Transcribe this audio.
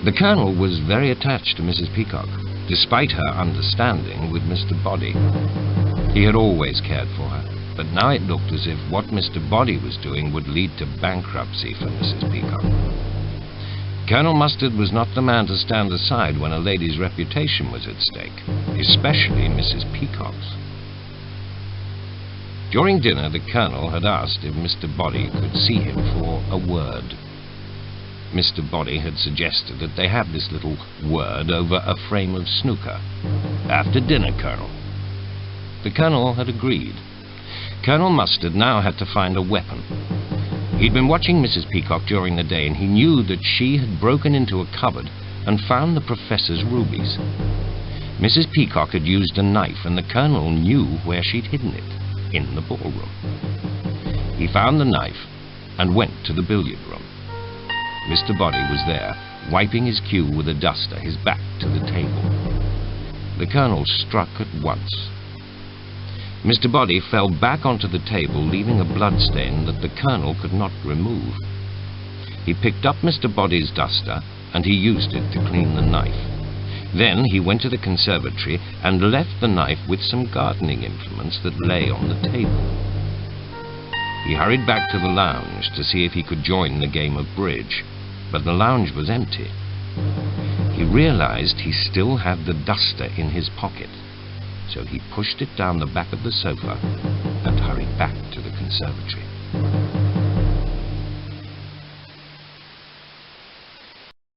The Colonel was very attached to Mrs. Peacock, despite her understanding with Mr. Body. He had always cared for her, but now it looked as if what Mr. Body was doing would lead to bankruptcy for Mrs. Peacock. Colonel Mustard was not the man to stand aside when a lady's reputation was at stake, especially Mrs. Peacock's. During dinner, the Colonel had asked if Mr. Body could see him for a word. Mr. Body had suggested that they have this little word over a frame of snooker. "After dinner, Colonel." The Colonel had agreed. Colonel Mustard now had to find a weapon. He'd been watching Mrs. Peacock during the day, and he knew that she had broken into a cupboard and found the Professor's rubies. Mrs. Peacock had used a knife, and the Colonel knew where she'd hidden it, in the ballroom. He found the knife and went to the billiard room. Mr. Body was there, wiping his cue with a duster, his back to the table. The Colonel struck at once. Mr. Body fell back onto the table, leaving a bloodstain that the Colonel could not remove. He picked up Mr. Body's duster, and he used it to clean the knife. Then he went to the conservatory and left the knife with some gardening implements that lay on the table. He hurried back to the lounge to see if he could join the game of bridge, but the lounge was empty. He realized he still had the duster in his pocket, so he pushed it down the back of the sofa and hurried back to the conservatory.